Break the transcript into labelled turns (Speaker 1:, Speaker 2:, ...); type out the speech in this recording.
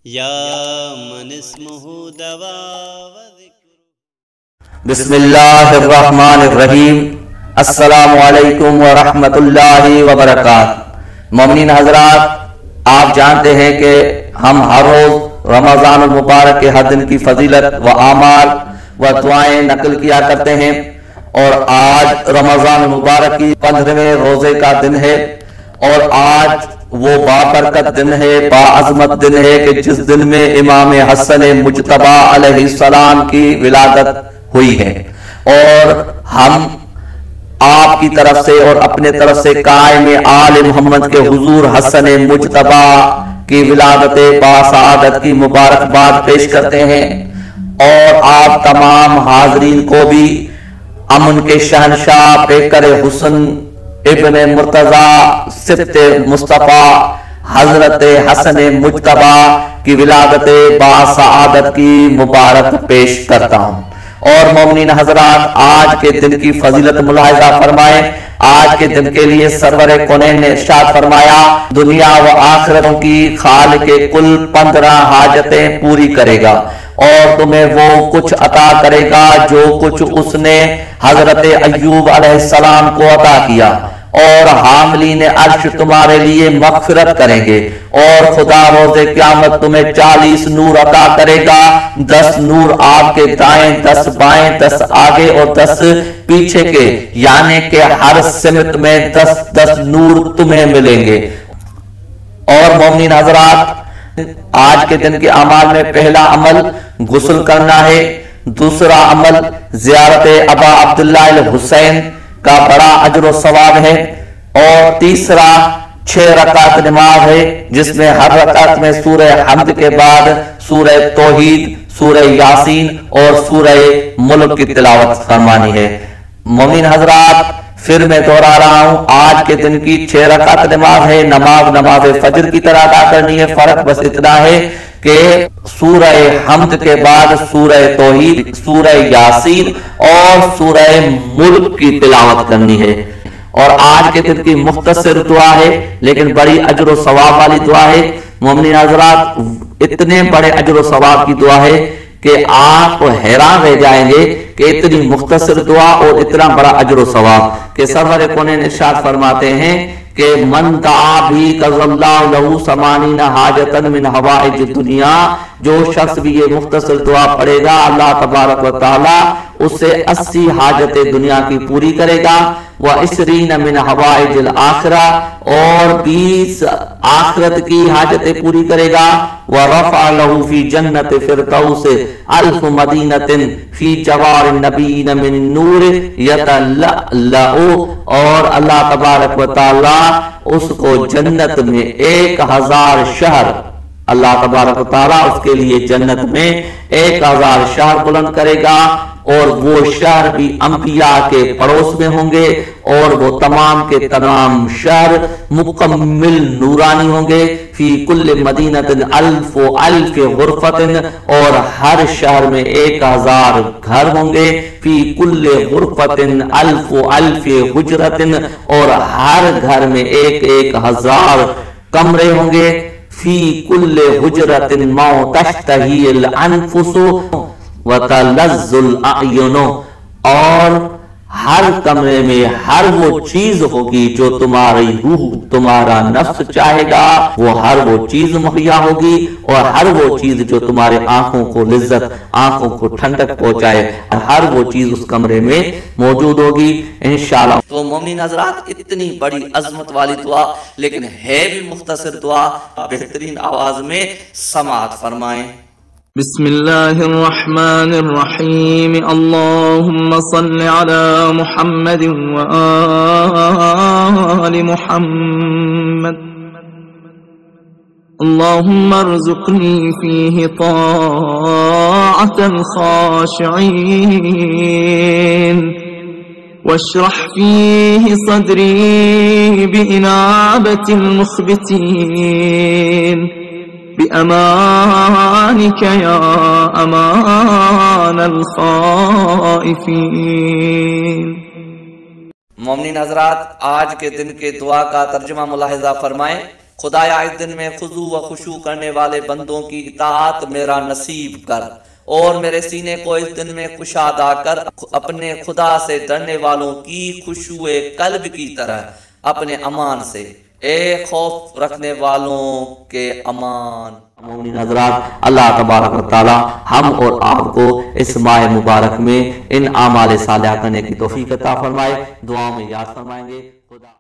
Speaker 1: یا من اسمہ دواء
Speaker 2: بسم اللہ الرحمن الرحیم۔ السلام علیکم ورحمۃ اللہ وبرکاتہ۔ مومنین حضرات، آپ جانتے ہیں کہ ہم ہر روز رمضان المبارک کے ہر دن کی فضیلت و اعمال و دعائیں نقل کیا کرتے ہیں، اور آج رمضان المبارک کی 15ویں روزے کا دن ہے، اور آج وہ بابرکت دن ہے، باعظمت دن ہے کہ جس دن میں امام حسن مجتبی علیہ السلام کی ولادت ہوئی ہے، اور ہم آپ کی طرف سے اور اپنے طرف سے قائم آل محمد کے حضور حسن مجتبی کی ولادت باسعادت کی مبارکباد پیش کرتے ہیں، اور آپ تمام حاضرین کو بھی امن کے شہنشاہ پیکر حسن ابن مرتضی سبط مصطفیٰ حضرت حسن مجتبی کی ولادت باسعادت کی مبارک پیش کرتا ہوں۔ اور مومنین حضرات، آج کے دن کی فضیلت ملاحظہ فرمائیں۔ آج کے دن کے لیے سرور کونین نے ارشاد فرمایا، دنیا و آخرتوں کی خالق کل 15 حاجتیں پوری کرے گا، اور تمہیں وہ کچھ عطا کرے گا جو کچھ اس نے حضرت ایوب علیہ السلام کو عطا کیا، اور حاملین عرش تمہارے لیے مغفرت کریں گے، اور خدا روز قیامت تمہیں 40 نور عطا کرے گا، 10 نور آپ کے دائیں، 10 بائیں، 10 آگے اور 10 پیچھے کے، یعنی کہ ہر سمت میں 10 نور تمہیں ملیں گے۔ اور مومنین حضرات، آج کے دن کے اعمال میں پہلا عمل غسل کرنا ہے، دوسرا عمل زیارت ابا عبداللہ الحسین کا بڑا اجر و ثواب ہے، اور تیسرا 6 رکعت نماز ہے، جس میں ہر رکعت میں سورہ حمد کے بعد سورہ توحید، سورہ یاسین اور سورہ ملک کی تلاوت فرمانی ہے۔ مومن حضرات، پھر میں دوہرا رہا ہوں، آج کے دن کی 6 رکعت نماز ہے، نماز فجر کی طرح ادا کرنی ہے، فرق بس اتنا ہے کہ سورہ حمد کے بعد سورہ توحید، سورہ یاسین اور سورہ ملک کی تلاوت کرنی ہے۔ اور آج کے دن کی مختصر دعا ہے لیکن بڑی اجر و ثواب والی دعا ہے۔ مومنین حضرات، اتنے بڑے اجر و ثواب کی دعا ہے کہ آپ حیران رہ جائیں گے کہ اتنی مختصر دعا اور اتنا بڑا اجر و ثواب، کہ سرور کونین ارشاد فرماتے ہیں کہ من دعا بھی قضى اللہ لہ 80 حاجتا من حوائج الدنیا، جو شخص بھی یہ مختصر دعا پڑھے گا، اللہ تبارک و تعالی اس سے 80 حاجتیں دنیا کی پوری کرے گا، و20 من حوائج الآخرہ، اور 20 آخرت کی حاجتیں پوری کرے گا، ورفع لہ فی جنت فردوس 1000 مدینۃ فی جوار النبیین من نور یتلألأ، اور اللہ تبارک و تعالی اس کو جنت میں 1000 شہر، اللہ تبارک و تعالی اس کے لیے جنت میں 1000 شہر بلند کرے گا، اور وہ شہر بھی انبیاء کے پڑوس میں ہوں گے، اور وہ تمام کے تمام شہر مکمل نورانی ہوں گے، فی کل مدینۃ 1000 غرفۃ، اور ہر شہر میں 1000 گھر ہوں گے، فی کل غرفۃ 1000 حجرۃ، اور ہر گھر میں 1000 کمرے ہوں گے، فی کل حجرۃ ما تشتہی الانفس وتلذ الاعین، اور ہر کمرے میں ہر وہ چیز ہوگی جو تمہاری روح، تمہارا نفس چاہے گا، وہ ہر وہ چیز مہیا ہوگی، اور ہر وہ چیز جو تمہارے آنکھوں کو لذت، آنکھوں کو ٹھنڈک پہنچائے، ہر وہ چیز اس کمرے میں موجود ہوگی انشاءاللہ۔ تو مومنین حضرات، اتنی بڑی عظمت والی دعا لیکن ہے بھی مختصر دعا، بہترین آواز میں سماعت فرمائیں۔
Speaker 3: بسم اللہ الرحمن الرحیم، اللہم صل علی محمد وآل محمد، اللہم ارزقنی فیہ طاعة الخاشعین، واشرح فیہ صدری بإنابة المخبتین، بأمانك يا أمان الخائفين۔
Speaker 2: مومنین حضرات، آج کے دن کے دعا کا ترجمہ ملاحظہ فرمائیں۔ خدایا اس دن میں خضوع و خشوع کرنے والے بندوں کی اطاعت میرا نصیب کر، اور میرے سینے کو اس دن میں کشادہ کر اپنے خدا سے ڈرنے والوں کی خشوع قلب کی طرح اپنے امان سے، اے خوف رکھنے والوں کے امان۔ مومنین حضرات، اللہ تبارک و تعالی ہم اور آپ کو اس ماہ مبارک میں ان اعمال صالحہ کرنے کی توفیق عطا فرمائے۔ دعاؤں میں یاد فرمائیں گے۔